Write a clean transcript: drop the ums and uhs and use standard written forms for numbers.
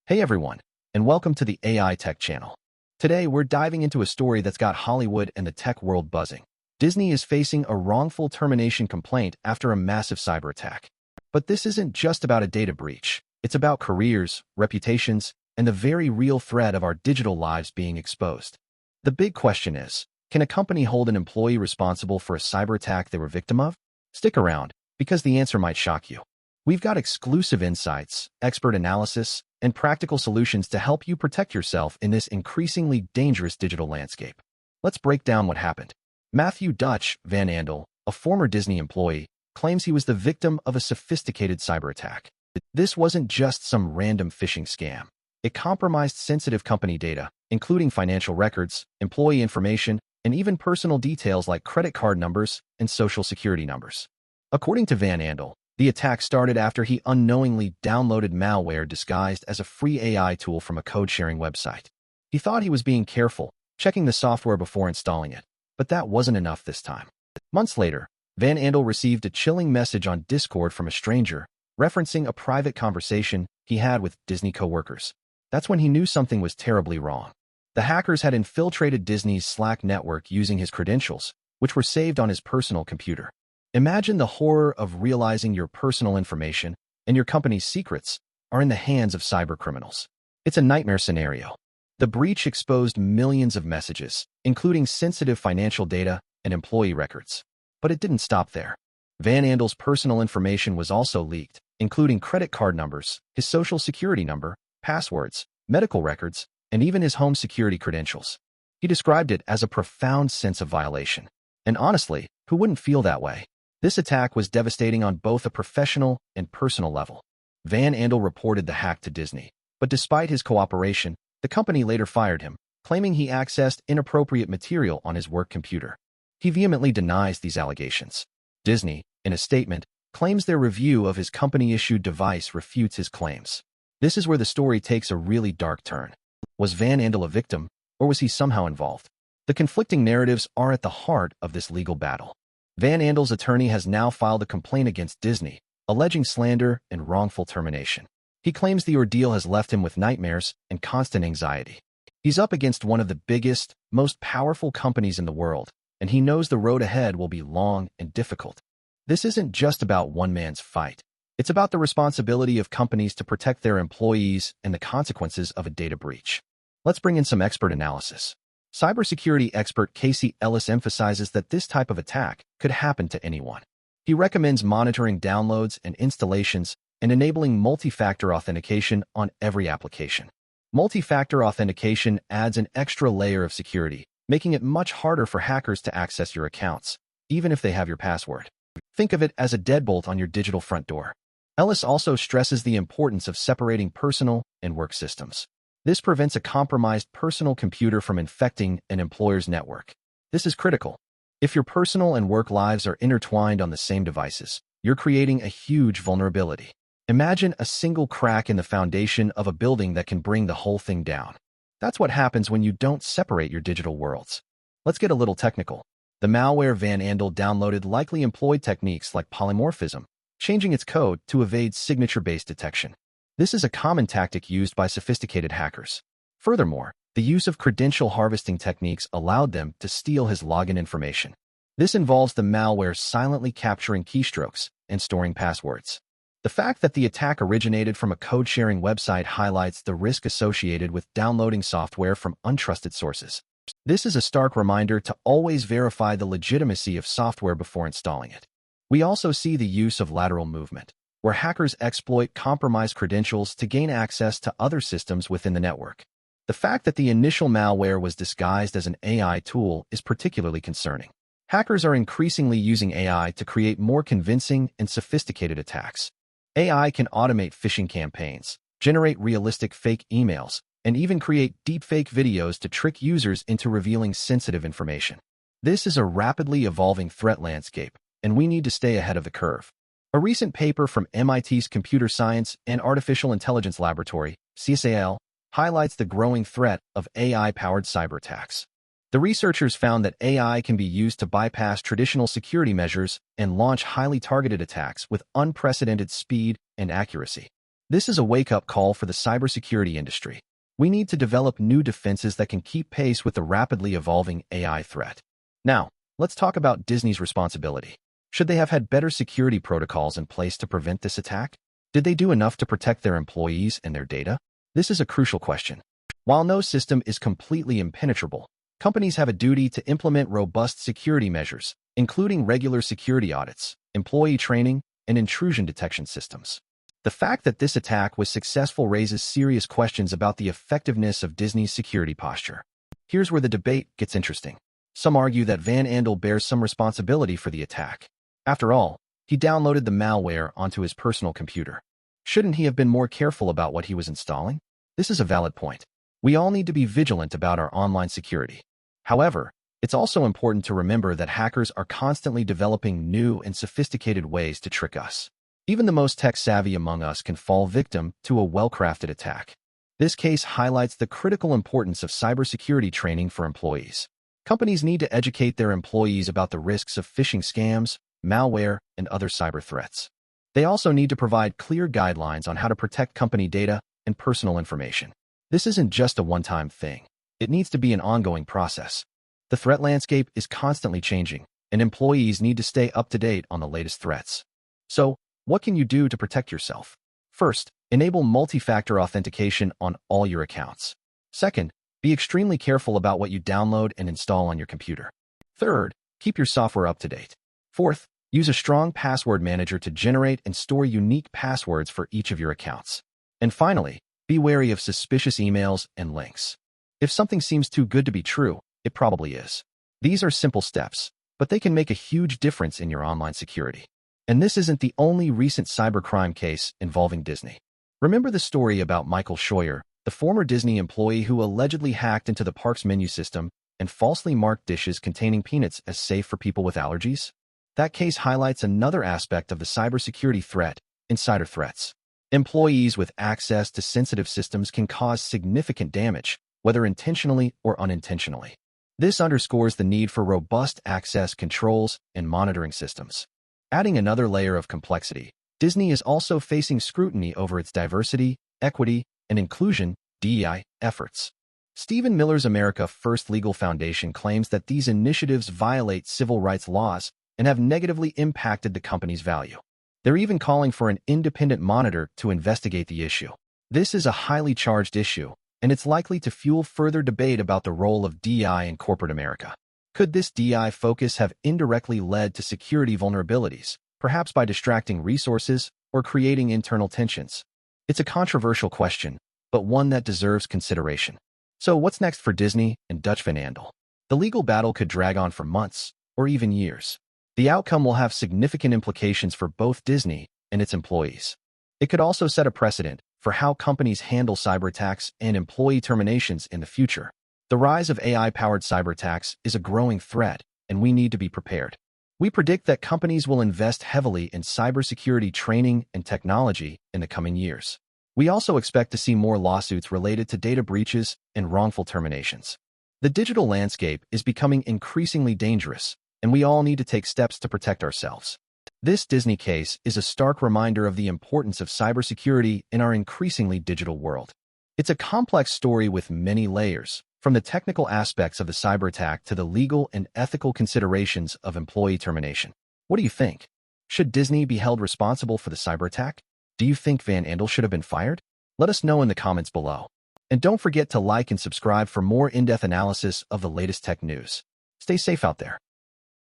Hey everyone, and welcome to the AI Tech channel. Today, we're diving into a story that's got Hollywood and the tech world buzzing. Disney is facing a wrongful termination complaint after a massive cyber attack. But this isn't just about a data breach. It's about careers, reputations, and the very real threat of our digital lives being exposed. The big question is, can a company hold an employee responsible for a cyber attack they were victim of? Stick around, because the answer might shock you. We've got exclusive insights, expert analysis, and practical solutions to help you protect yourself in this increasingly dangerous digital landscape. Let's break down what happened. Matthew Dutch Van Andel, a former Disney employee, claims he was the victim of a sophisticated cyber attack. This wasn't just some random phishing scam. It compromised sensitive company data, including financial records, employee information, and even personal details like credit card numbers and social security numbers. According to Van Andel, the attack started after he unknowingly downloaded malware disguised as a free AI tool from a code-sharing website. He thought he was being careful, checking the software before installing it, but that wasn't enough this time. Months later, Van Andel received a chilling message on Discord from a stranger, referencing a private conversation he had with Disney coworkers. That's when he knew something was terribly wrong. The hackers had infiltrated Disney's Slack network using his credentials, which were saved on his personal computer. Imagine the horror of realizing your personal information and your company's secrets are in the hands of cybercriminals. It's a nightmare scenario. The breach exposed millions of messages, including sensitive financial data and employee records. But it didn't stop there. Van Andel's personal information was also leaked, including credit card numbers, his social security number, passwords, medical records, and even his home security credentials. He described it as a profound sense of violation. And honestly, who wouldn't feel that way? This attack was devastating on both a professional and personal level. Van Andel reported the hack to Disney, but despite his cooperation, the company later fired him, claiming he accessed inappropriate material on his work computer. He vehemently denies these allegations. Disney, in a statement, claims their review of his company-issued device refutes his claims. This is where the story takes a really dark turn. Was Van Andel a victim, or was he somehow involved? The conflicting narratives are at the heart of this legal battle. Van Andel's attorney has now filed a complaint against Disney, alleging slander and wrongful termination. He claims the ordeal has left him with nightmares and constant anxiety. He's up against one of the biggest, most powerful companies in the world, and he knows the road ahead will be long and difficult. This isn't just about one man's fight. It's about the responsibility of companies to protect their employees and the consequences of a data breach. Let's bring in some expert analysis. Cybersecurity expert Casey Ellis emphasizes that this type of attack could happen to anyone. He recommends monitoring downloads and installations and enabling multi-factor authentication on every application. Multi-factor authentication adds an extra layer of security, making it much harder for hackers to access your accounts, even if they have your password. Think of it as a deadbolt on your digital front door. Ellis also stresses the importance of separating personal and work systems. This prevents a compromised personal computer from infecting an employer's network. This is critical. If your personal and work lives are intertwined on the same devices, you're creating a huge vulnerability. Imagine a single crack in the foundation of a building that can bring the whole thing down. That's what happens when you don't separate your digital worlds. Let's get a little technical. The malware Van Andel downloaded likely employed techniques like polymorphism, changing its code to evade signature-based detection. This is a common tactic used by sophisticated hackers. Furthermore, the use of credential harvesting techniques allowed them to steal his login information. This involves the malware silently capturing keystrokes and storing passwords. The fact that the attack originated from a code-sharing website highlights the risk associated with downloading software from untrusted sources. This is a stark reminder to always verify the legitimacy of software before installing it. We also see the use of lateral movement, where hackers exploit compromised credentials to gain access to other systems within the network. The fact that the initial malware was disguised as an AI tool is particularly concerning. Hackers are increasingly using AI to create more convincing and sophisticated attacks. AI can automate phishing campaigns, generate realistic fake emails, and even create deepfake videos to trick users into revealing sensitive information. This is a rapidly evolving threat landscape, and we need to stay ahead of the curve. A recent paper from MIT's Computer Science and Artificial Intelligence Laboratory, CSAL, highlights the growing threat of AI-powered cyberattacks. The researchers found that AI can be used to bypass traditional security measures and launch highly targeted attacks with unprecedented speed and accuracy. This is a wake-up call for the cybersecurity industry. We need to develop new defenses that can keep pace with the rapidly evolving AI threat. Now, let's talk about Disney's responsibility. Should they have had better security protocols in place to prevent this attack? Did they do enough to protect their employees and their data? This is a crucial question. While no system is completely impenetrable, companies have a duty to implement robust security measures, including regular security audits, employee training, and intrusion detection systems. The fact that this attack was successful raises serious questions about the effectiveness of Disney's security posture. Here's where the debate gets interesting. Some argue that Van Andel bears some responsibility for the attack. After all, he downloaded the malware onto his personal computer. Shouldn't he have been more careful about what he was installing? This is a valid point. We all need to be vigilant about our online security. However, it's also important to remember that hackers are constantly developing new and sophisticated ways to trick us. Even the most tech-savvy among us can fall victim to a well-crafted attack. This case highlights the critical importance of cybersecurity training for employees. Companies need to educate their employees about the risks of phishing scams, malware, and other cyber threats. They also need to provide clear guidelines on how to protect company data and personal information. This isn't just a one-time thing. It needs to be an ongoing process. The threat landscape is constantly changing, and employees need to stay up to date on the latest threats. So, what can you do to protect yourself? First, enable multi-factor authentication on all your accounts. Second, be extremely careful about what you download and install on your computer. Third, keep your software up to date. Fourth, use a strong password manager to generate and store unique passwords for each of your accounts. And finally, be wary of suspicious emails and links. If something seems too good to be true, it probably is. These are simple steps, but they can make a huge difference in your online security. And this isn't the only recent cybercrime case involving Disney. Remember the story about Michael Scheuer, the former Disney employee who allegedly hacked into the park's menu system and falsely marked dishes containing peanuts as safe for people with allergies? That case highlights another aspect of the cybersecurity threat: insider threats. Employees with access to sensitive systems can cause significant damage, whether intentionally or unintentionally. This underscores the need for robust access controls and monitoring systems. Adding another layer of complexity, Disney is also facing scrutiny over its diversity, equity, and inclusion (DEI) efforts. Stephen Miller's America First Legal Foundation claims that these initiatives violate civil rights laws and have negatively impacted the company's value. They're even calling for an independent monitor to investigate the issue. This is a highly charged issue, and it's likely to fuel further debate about the role of DEI in corporate America. Could this DEI focus have indirectly led to security vulnerabilities, perhaps by distracting resources or creating internal tensions? It's a controversial question, but one that deserves consideration. So what's next for Disney and Dutch Van Andel? The legal battle could drag on for months or even years. The outcome will have significant implications for both Disney and its employees. It could also set a precedent for how companies handle cyberattacks and employee terminations in the future. The rise of AI-powered cyberattacks is a growing threat, and we need to be prepared. We predict that companies will invest heavily in cybersecurity training and technology in the coming years. We also expect to see more lawsuits related to data breaches and wrongful terminations. The digital landscape is becoming increasingly dangerous, and we all need to take steps to protect ourselves. This Disney case is a stark reminder of the importance of cybersecurity in our increasingly digital world. It's a complex story with many layers, from the technical aspects of the cyberattack to the legal and ethical considerations of employee termination. What do you think? Should Disney be held responsible for the cyberattack? Do you think Van Andel should have been fired? Let us know in the comments below. And don't forget to like and subscribe for more in-depth analysis of the latest tech news. Stay safe out there.